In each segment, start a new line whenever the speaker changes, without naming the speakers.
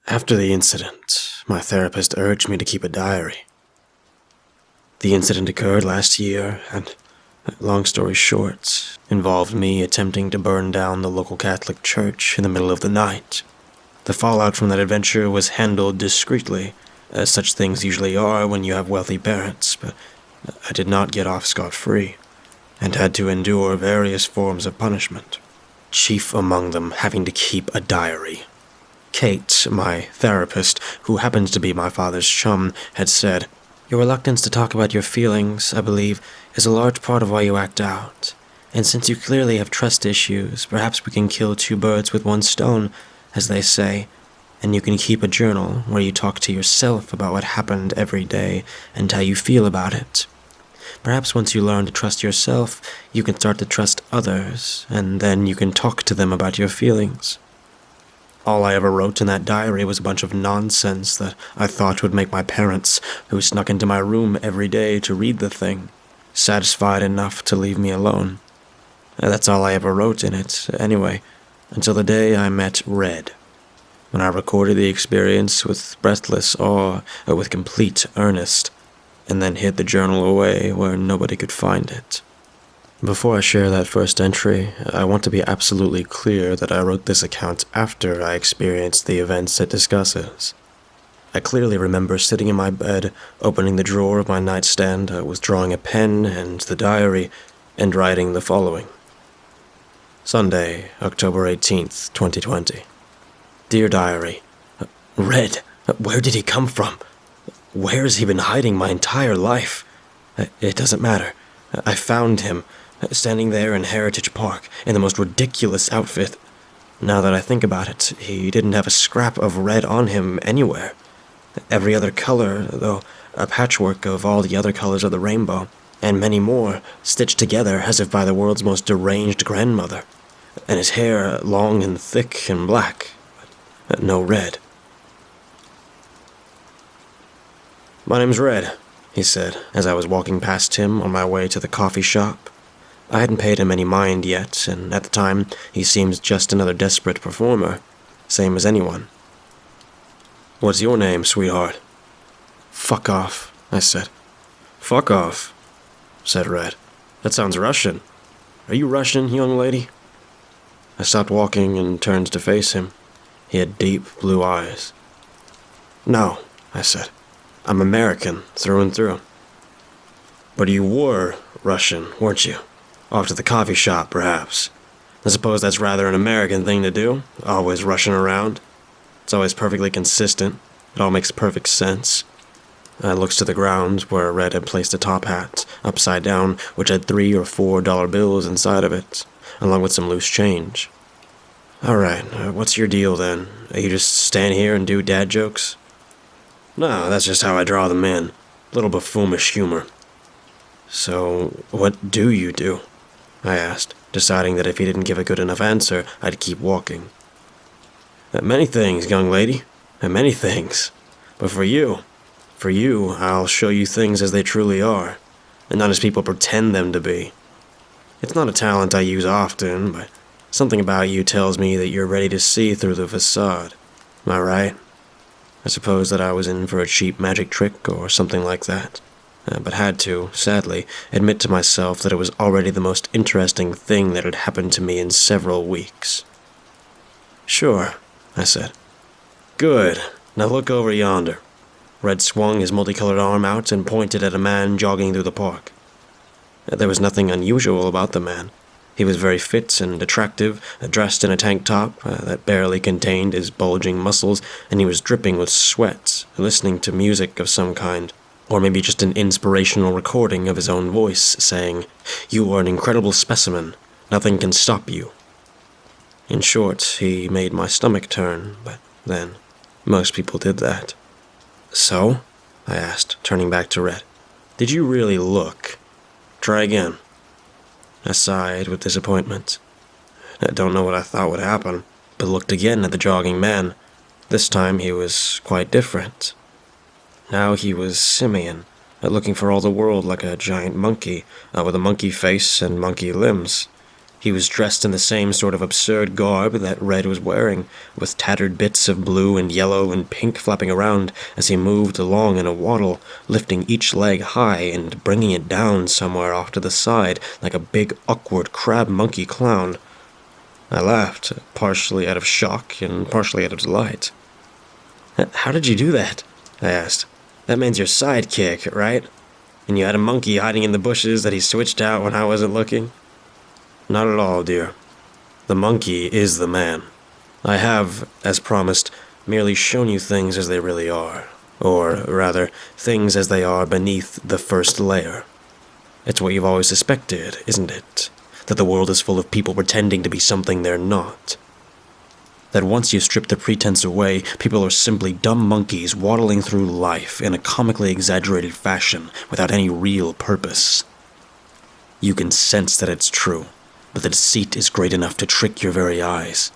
After the incident, my therapist urged me to keep a diary. The incident occurred last year, and, long story short, involved me attempting to burn down the local Catholic church in the middle of the night. The fallout from that adventure was handled discreetly, as such things usually are when you have wealthy parents, but I did not get off scot-free, and had to endure various forms of punishment, chief among them having to keep a diary. Kate, my therapist, who happens to be my father's chum, had said, "Your reluctance to talk about your feelings, I believe, is a large part of why you act out. And since you clearly have trust issues, perhaps we can kill two birds with one stone, as they say, and you can keep a journal where you talk to yourself about what happened every day and how you feel about it. Perhaps once you learn to trust yourself, you can start to trust others, and then you can talk to them about your feelings." All I ever wrote in that diary was a bunch of nonsense that I thought would make my parents, who snuck into my room every day to read the thing, satisfied enough to leave me alone. That's all I ever wrote in it, anyway, until the day I met Red, when I recorded the experience with breathless awe, with complete earnest, and then hid the journal away where nobody could find it. Before I share that first entry, I want to be absolutely clear that I wrote this account after I experienced the events it discusses. I clearly remember sitting in my bed, opening the drawer of my nightstand, withdrawing a pen and the diary, and writing the following. Sunday, October 18th, 2020. Dear Diary, Red, where did he come from? Where has he been hiding my entire life? It doesn't matter. I found him, standing there in Heritage Park, in the most ridiculous outfit. Now that I think about it, he didn't have a scrap of red on him anywhere. Every other color, though, a patchwork of all the other colors of the rainbow, and many more, stitched together as if by the world's most deranged grandmother. And his hair long and thick and black, but no red. "My name's Red," he said, as I was walking past him on my way to the coffee shop. I hadn't paid him any mind yet, and at the time, he seemed just another desperate performer, same as anyone. "What's your name, sweetheart?" "Fuck off," I said. "Fuck off," said Red. "That sounds Russian. Are you Russian, young lady?" I stopped walking and turned to face him. He had deep blue eyes. "No," I said. "I'm American, through and through." "But you were Russian, weren't you? Off to the coffee shop, perhaps. I suppose that's rather an American thing to do, always rushing around. It's always perfectly consistent. It all makes perfect sense." I looked to the ground where Red had placed a top hat, upside down, which had $3 or $4 bills inside of it, along with some loose change. "All right, what's your deal then? You just stand here and do dad jokes?" "No, that's just how I draw them in. Little buffoonish humor." "So, what do you do?" I asked, deciding that if he didn't give a good enough answer, I'd keep walking. "Many things, young lady. Many things. But for you, I'll show you things as they truly are, and not as people pretend them to be. It's not a talent I use often, but something about you tells me that you're ready to see through the facade. Am I right? I suppose that I was in for a cheap magic trick or something like that, but had to, sadly, admit to myself that it was already the most interesting thing that had happened to me in several weeks. "Sure," I said. "Good. Now look over yonder." Red swung his multicolored arm out and pointed at a man jogging through the park. There was nothing unusual about the man. He was very fit and attractive, dressed in a tank top that barely contained his bulging muscles, and he was dripping with sweat, listening to music of some kind, or maybe just an inspirational recording of his own voice saying, "You are an incredible specimen. Nothing can stop you." In short, he made my stomach turn, but then, most people did that. "So?" I asked, turning back to Red. "Did you really look? Try again." I sighed with disappointment. I don't know what I thought would happen, but looked again at the jogging man. This time he was quite different. Now he was simian, looking for all the world like a giant monkey, with a monkey face and monkey limbs. He was dressed in the same sort of absurd garb that Red was wearing, with tattered bits of blue and yellow and pink flapping around as he moved along in a waddle, lifting each leg high and bringing it down somewhere off to the side like a big, awkward crab monkey clown. I laughed, partially out of shock and partially out of delight. "How did you do that?" I asked. "That man's your sidekick, right? And you had a monkey hiding in the bushes that he switched out when I wasn't looking?" "Not at all, dear. The monkey is the man. I have, as promised, merely shown you things as they really are. Or, rather, things as they are beneath the first layer. It's what you've always suspected, isn't it? That the world is full of people pretending to be something they're not. That once you strip the pretense away, people are simply dumb monkeys waddling through life in a comically exaggerated fashion without any real purpose. You can sense that it's true, but the deceit is great enough to trick your very eyes.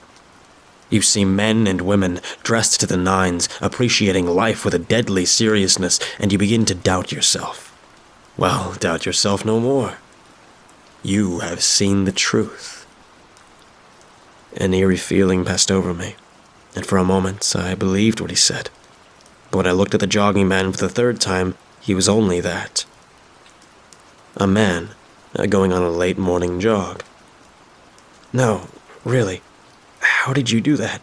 You see men and women dressed to the nines, appreciating life with a deadly seriousness, and you begin to doubt yourself. Well, doubt yourself no more. You have seen the truth." An eerie feeling passed over me, and for a moment I believed what he said. But when I looked at the jogging man for the third time, he was only that. A man, going on a late morning jog. "No, really, how did you do that?"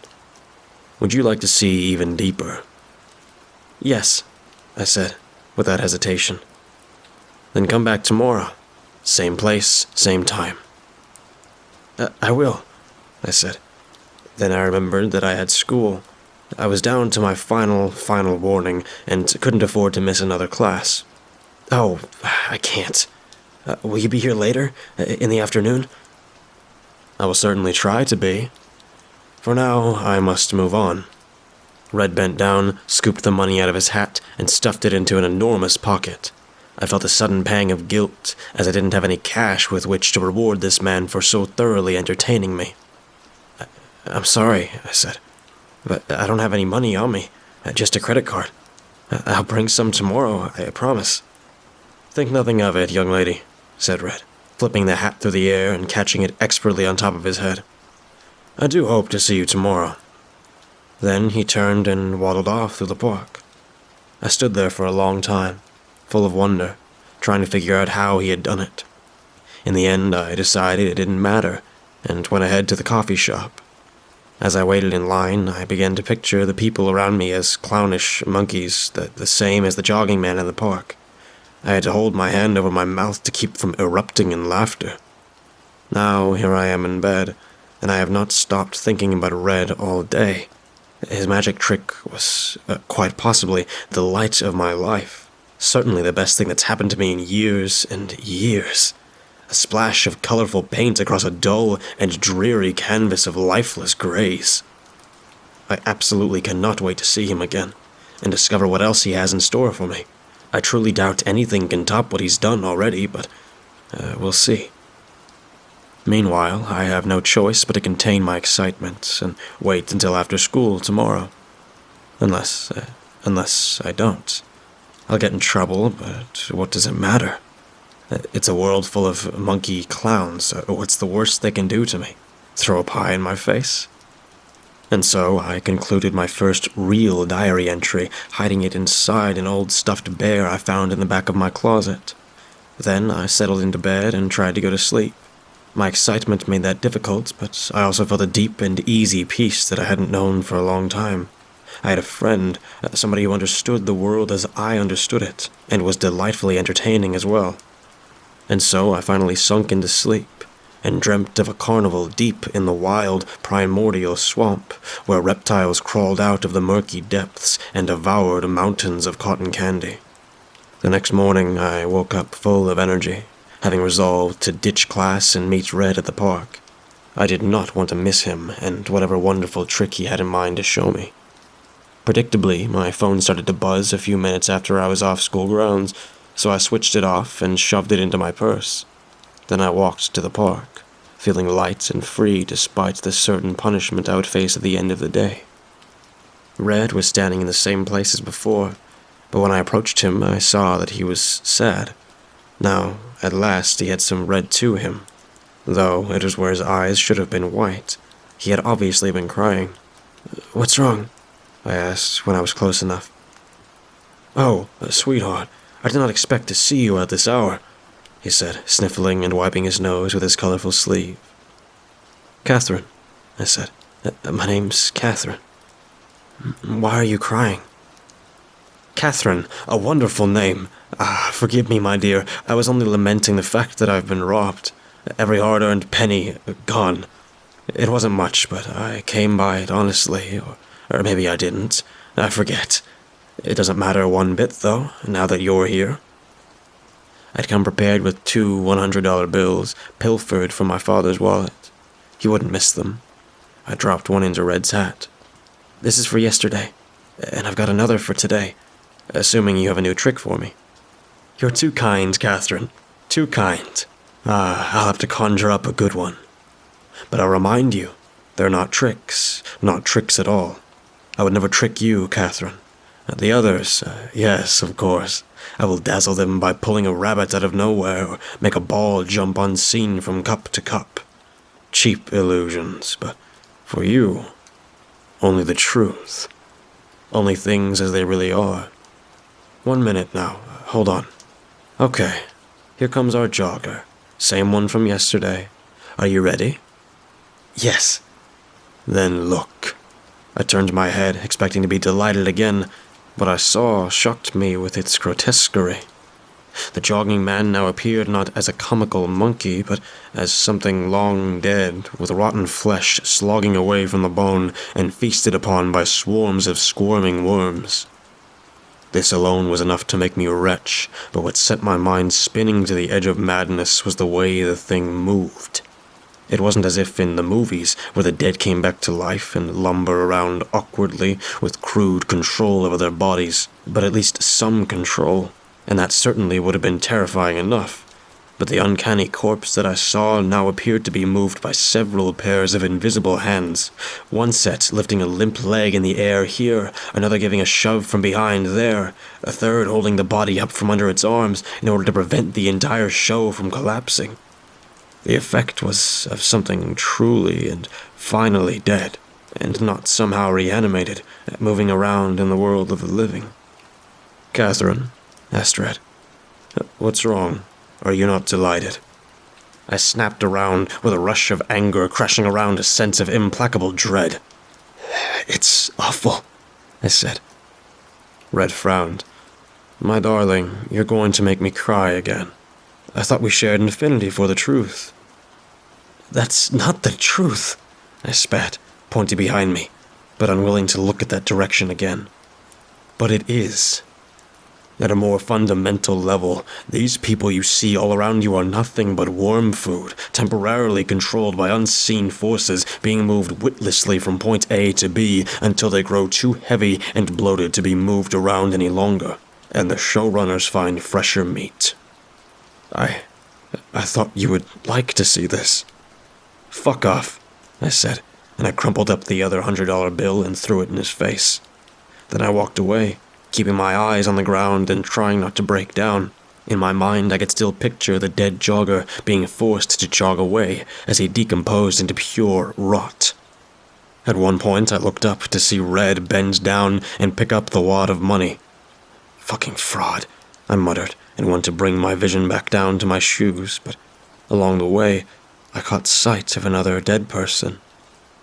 "Would you like to see even deeper?" "Yes," I said, without hesitation. "Then come back tomorrow. Same place, same time." I will," I said. Then I remembered that I had school. I was down to my final warning, and couldn't afford to miss another class. "Oh, I can't. Will you be here later? In the afternoon?" "I will certainly try to be. For now, I must move on." Red bent down, scooped the money out of his hat, and stuffed it into an enormous pocket. I felt a sudden pang of guilt, as I didn't have any cash with which to reward this man for so thoroughly entertaining me. "I'm sorry," I said, "but I don't have any money on me, just a credit card. I'll bring some tomorrow, I promise." "Think nothing of it, young lady," said Red, flipping the hat through the air and catching it expertly on top of his head. "I do hope to see you tomorrow." Then he turned and waddled off through the park. I stood there for a long time, full of wonder, trying to figure out how he had done it. In the end, I decided it didn't matter, and went ahead to the coffee shop. As I waited in line, I began to picture the people around me as clownish monkeys, the same as the jogging man in the park. I had to hold my hand over my mouth to keep from erupting in laughter. Now here I am in bed, and I have not stopped thinking about Red all day. His magic trick was, quite possibly, the light of my life. Certainly the best thing that's happened to me in years and years. A splash of colorful paint across a dull and dreary canvas of lifeless grays. I absolutely cannot wait to see him again, and discover what else he has in store for me. I truly doubt anything can top what he's done already, but we'll see. Meanwhile, I have no choice but to contain my excitement and wait until after school tomorrow. Unless I don't. I'll get in trouble, but what does it matter? It's a world full of monkey clowns. What's the worst they can do to me? Throw a pie in my face? And so I concluded my first real diary entry, hiding it inside an old stuffed bear I found in the back of my closet. Then I settled into bed and tried to go to sleep. My excitement made that difficult, but I also felt a deep and easy peace that I hadn't known for a long time. I had a friend, somebody who understood the world as I understood it, and was delightfully entertaining as well. And so I finally sunk into sleep, and dreamt of a carnival deep in the wild, primordial swamp, where reptiles crawled out of the murky depths and devoured mountains of cotton candy. The next morning I woke up full of energy, having resolved to ditch class and meet Red at the park. I did not want to miss him and whatever wonderful trick he had in mind to show me. Predictably, my phone started to buzz a few minutes after I was off school grounds, so I switched it off and shoved it into my purse. Then I walked to the park, feeling light and free despite the certain punishment I would face at the end of the day. Red was standing in the same place as before, but when I approached him, I saw that he was sad. Now, at last, he had some red to him. though it was where his eyes should have been white. He had obviously been crying. "What's wrong?" I asked when I was close enough. "Oh, sweetheart, I did not expect to see you at this hour," he said, sniffling and wiping his nose with his colorful sleeve. "Catherine," I said. "My name's Catherine." "Why are you crying?" "Catherine, a wonderful name. Forgive me, my dear. I was only lamenting the fact that I've been robbed. Every hard-earned penny gone. It wasn't much, but I came by it honestly, or maybe I didn't. I forget. It doesn't matter one bit, though, now that you're here." I'd come prepared with 2 $100 bills, pilfered from my father's wallet. He wouldn't miss them. I dropped one into Red's hat. "This is for yesterday, and I've got another for today, assuming you have a new trick for me." "You're too kind, Catherine. Too kind. I'll have to conjure up a good one. But I'll remind you, they're not tricks at all. I would never trick you, Catherine. The others, yes, of course. I will dazzle them by pulling a rabbit out of nowhere or make a ball jump unseen from cup to cup. Cheap illusions, but for you, only the truth. Only things as they really are. 1 minute now, hold on. Okay, here comes our jogger. Same one from yesterday. Are you ready?" "Yes." "Then look." I turned my head, expecting to be delighted again. What I saw shocked me with its grotesquerie. The jogging man now appeared not as a comical monkey, but as something long dead, with rotten flesh slogging away from the bone and feasted upon by swarms of squirming worms. This alone was enough to make me retch, but what set my mind spinning to the edge of madness was the way the thing moved. It wasn't as if in the movies, where the dead came back to life and lumber around awkwardly with crude control over their bodies, but at least some control, and that certainly would have been terrifying enough. But the uncanny corpse that I saw now appeared to be moved by several pairs of invisible hands, one set lifting a limp leg in the air here, another giving a shove from behind there, a third holding the body up from under its arms in order to prevent the entire show from collapsing. The effect was of something truly and finally dead, and not somehow reanimated, moving around in the world of the living. "Catherine," asked Red, "what's wrong? Are you not delighted?" I snapped around with a rush of anger crashing around a sense of implacable dread. "It's awful," I said. Red frowned. "My darling, you're going to make me cry again. I thought we shared an affinity for the truth." "That's not the truth," I spat, pointing behind me, but unwilling to look at that direction again. "But it is. At a more fundamental level, these people you see all around you are nothing but worm food, temporarily controlled by unseen forces, being moved witlessly from point A to B until they grow too heavy and bloated to be moved around any longer, and the showrunners find fresher meat. I thought you would like to see this." "Fuck off," I said, and I crumpled up the other $100 bill and threw it in his face. Then I walked away, keeping my eyes on the ground and trying not to break down. In my mind, I could still picture the dead jogger being forced to jog away as he decomposed into pure rot. At one point, I looked up to see Red bend down and pick up the wad of money. "Fucking fraud," I muttered, and went to bring my vision back down to my shoes, but along the way, I caught sight of another dead person.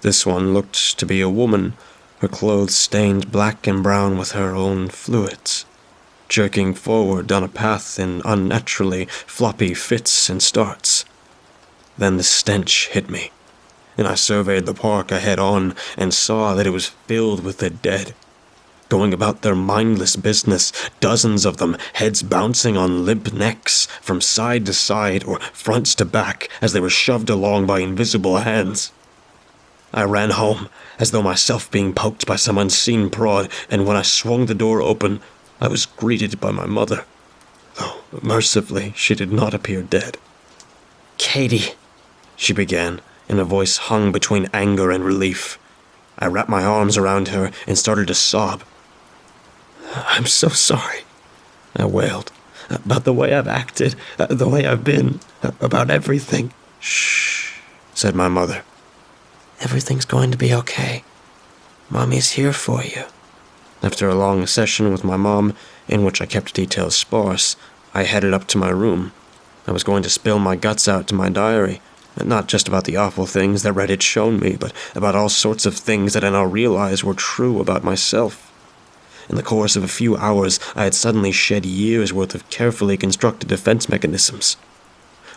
This one looked to be a woman, her clothes stained black and brown with her own fluids, jerking forward down a path in unnaturally floppy fits and starts. Then the stench hit me, and I surveyed the park ahead on and saw that it was filled with the dead, going about their mindless business, dozens of them, heads bouncing on limp necks from side to side or front to back as they were shoved along by invisible hands. I ran home, as though myself being poked by some unseen prod, and when I swung the door open, I was greeted by my mother, though mercifully she did not appear dead. "Katie," she began, in a voice hung between anger and relief. I wrapped my arms around her and started to sob. "I'm so sorry," I wailed, "about the way I've acted, the way I've been, about everything. "Shh," said my mother. "Everything's going to be okay. Mommy's here for you." After a long session with my mom, in which I kept details sparse, I headed up to my room. I was going to spill my guts out to my diary, not just about the awful things that Red had shown me, but about all sorts of things that I now realized were true about myself. In the course of a few hours, I had suddenly shed years' worth of carefully constructed defense mechanisms.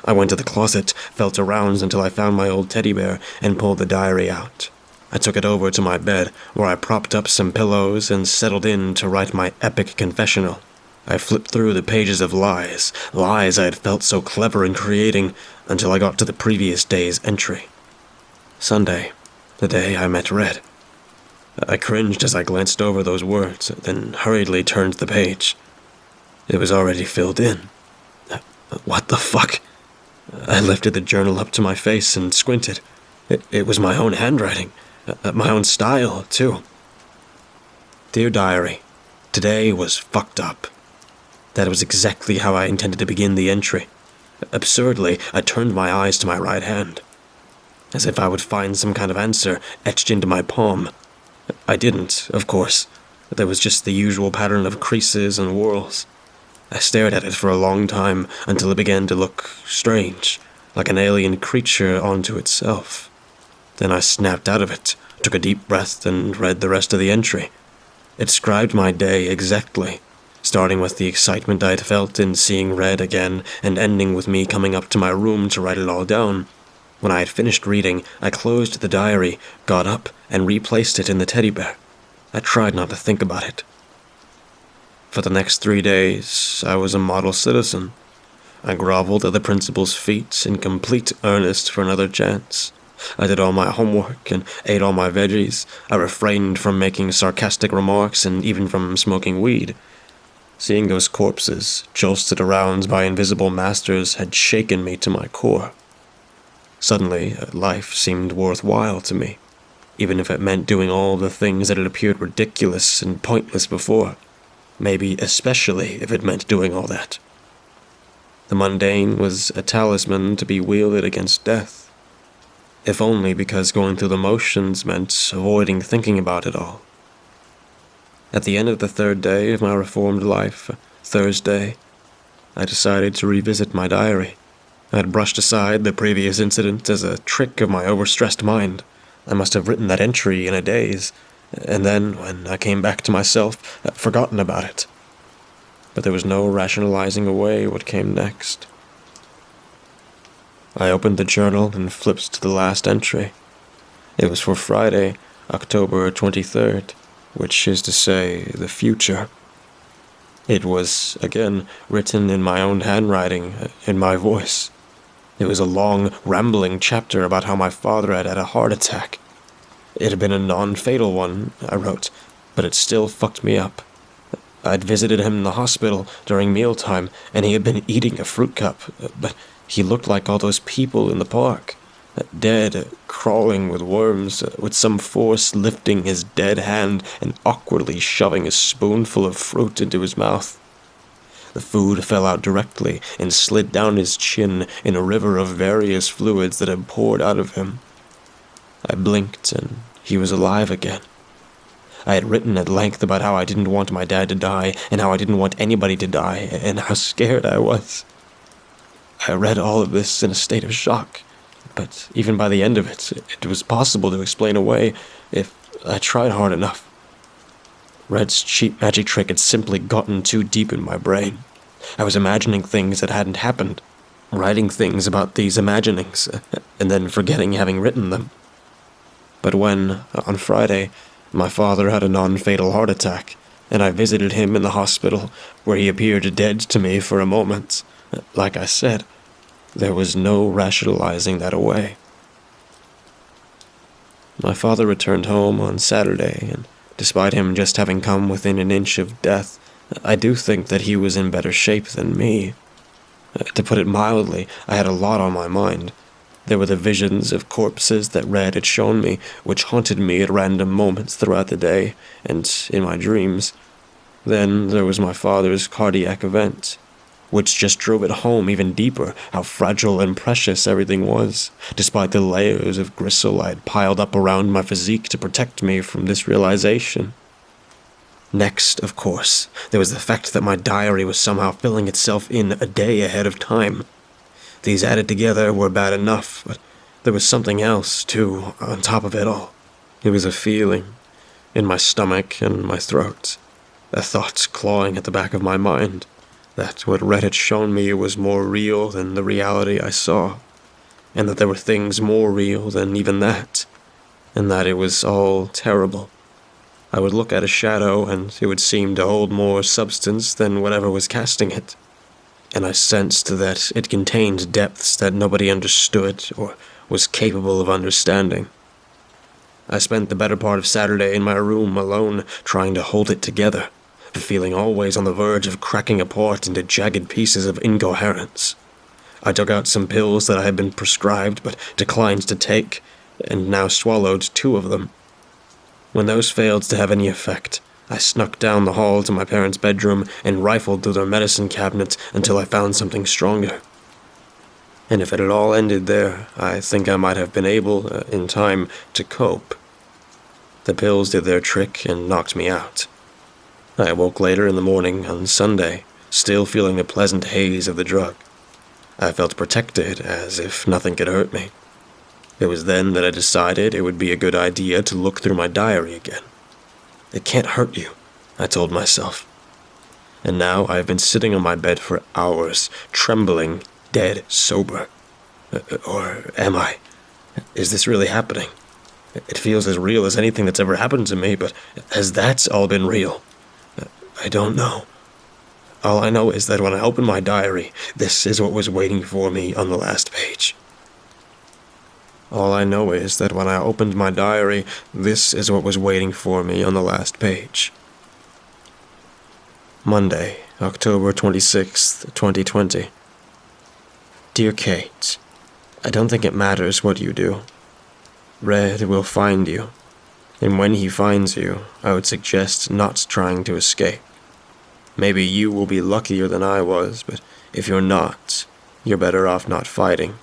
I went to the closet, felt around until I found my old teddy bear, and pulled the diary out. I took it over to my bed, where I propped up some pillows and settled in to write my epic confessional. I flipped through the pages of lies I had felt so clever in creating, until I got to the previous day's entry. Sunday, the day I met Red. I cringed as I glanced over those words, then hurriedly turned the page. It was already filled in. What the fuck? I lifted the journal up to my face and squinted. It was my own handwriting. My own style, too. Dear Diary, today was fucked up. That was exactly how I intended to begin the entry. Absurdly, I turned my eyes to my right hand, as if I would find some kind of answer etched into my palm. I didn't, of course. There was just the usual pattern of creases and whorls. I stared at it for a long time until it began to look strange, like an alien creature onto itself. Then I snapped out of it, took a deep breath, and read the rest of the entry. It described my day exactly, starting with the excitement I had felt in seeing Red again, and ending with me coming up to my room to write it all down. When I had finished reading, I closed the diary, got up, and replaced it in the teddy bear. I tried not to think about it. For the next 3 days, I was a model citizen. I groveled at the principal's feet in complete earnest for another chance. I did all my homework and ate all my veggies. I refrained from making sarcastic remarks and even from smoking weed. Seeing those corpses, jostled around by invisible masters, had shaken me to my core. Suddenly, life seemed worthwhile to me, even if it meant doing all the things that had appeared ridiculous and pointless before. Maybe especially if it meant doing all that. The mundane was a talisman to be wielded against death, if only because going through the motions meant avoiding thinking about it all. At the end of the 3rd day of my reformed life, Thursday, I decided to revisit my diary. I had brushed aside the previous incident as a trick of my overstressed mind. I must have written that entry in a daze, and then, when I came back to myself, I'd forgotten about it. But there was no rationalizing away what came next. I opened the journal and flipped to the last entry. It was for Friday, October 23rd, which is to say, the future. It was, again, written in my own handwriting, in my voice. It was a long, rambling chapter about how my father had had a heart attack. It had been a non-fatal one, I wrote, but it still fucked me up. I'd visited him in the hospital during mealtime, and he had been eating a fruit cup, but he looked like all those people in the park, dead, crawling with worms, with some force lifting his dead hand and awkwardly shoving a spoonful of fruit into his mouth. The food fell out directly and slid down his chin in a river of various fluids that had poured out of him. I blinked, and he was alive again. I had written at length about how I didn't want my dad to die, and how I didn't want anybody to die, and how scared I was. I read all of this in a state of shock, but even by the end of it, it was possible to explain away if I tried hard enough. Red's cheap magic trick had simply gotten too deep in my brain. I was imagining things that hadn't happened, writing things about these imaginings, and then forgetting having written them. But when, on Friday, my father had a non-fatal heart attack, and I visited him in the hospital, where he appeared dead to me for a moment, like I said, there was no rationalizing that away. My father returned home on Saturday, and despite him just having come within an inch of death, I do think that he was in better shape than me. To put it mildly, I had a lot on my mind. There were the visions of corpses that Red had shown me, which haunted me at random moments throughout the day, and in my dreams. Then there was my father's cardiac event, which just drove it home even deeper how fragile and precious everything was, despite the layers of gristle I had piled up around my physique to protect me from this realization. Next, of course, there was the fact that my diary was somehow filling itself in a day ahead of time. These added together were bad enough, but there was something else, too, on top of it all. It was a feeling in my stomach and my throat, a thought clawing at the back of my mind, that what Red had shown me was more real than the reality I saw, and that there were things more real than even that, and that it was all terrible. I would look at a shadow, and it would seem to hold more substance than whatever was casting it, and I sensed that it contained depths that nobody understood or was capable of understanding. I spent the better part of Saturday in my room alone, trying to hold it together, feeling always on the verge of cracking apart into jagged pieces of incoherence. I took out some pills that I had been prescribed but declined to take, and now swallowed 2 of them. When those failed to have any effect, I snuck down the hall to my parents' bedroom and rifled through their medicine cabinet until I found something stronger. And if it had all ended there, I think I might have been able, in time, to cope. The pills did their trick and knocked me out. I awoke later in the morning on Sunday, still feeling the pleasant haze of the drug. I felt protected, as if nothing could hurt me. It was then that I decided it would be a good idea to look through my diary again. It can't hurt you, I told myself. And now I have been sitting on my bed for hours, trembling, dead sober. Or am I? Is this really happening? It feels as real as anything that's ever happened to me, but has that all been real? I don't know. All I know is that when I opened my diary, this is what was waiting for me on the last page. All I know is that when I opened my diary, this is what was waiting for me on the last page. Monday, October 26th, 2020. Dear Kate, I don't think it matters what you do. Red will find you, and when he finds you, I would suggest not trying to escape. Maybe you will be luckier than I was, but if you're not, you're better off not fighting.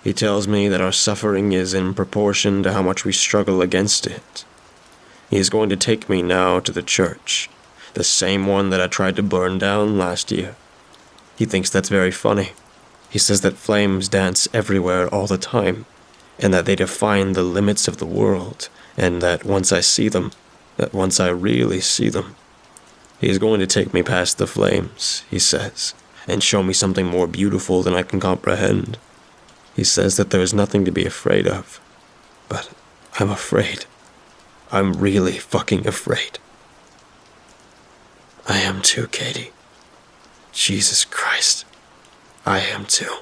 He tells me that our suffering is in proportion to how much we struggle against it. He is going to take me now to the church, the same one that I tried to burn down last year. He thinks that's very funny. He says that flames dance everywhere all the time, and that they define the limits of the world, and that once I see them, that once I really see them, he is going to take me past the flames, he says, and show me something more beautiful than I can comprehend. He says that there is nothing to be afraid of, but I'm afraid. I'm really fucking afraid. I am too, Katie. Jesus Christ. I am too.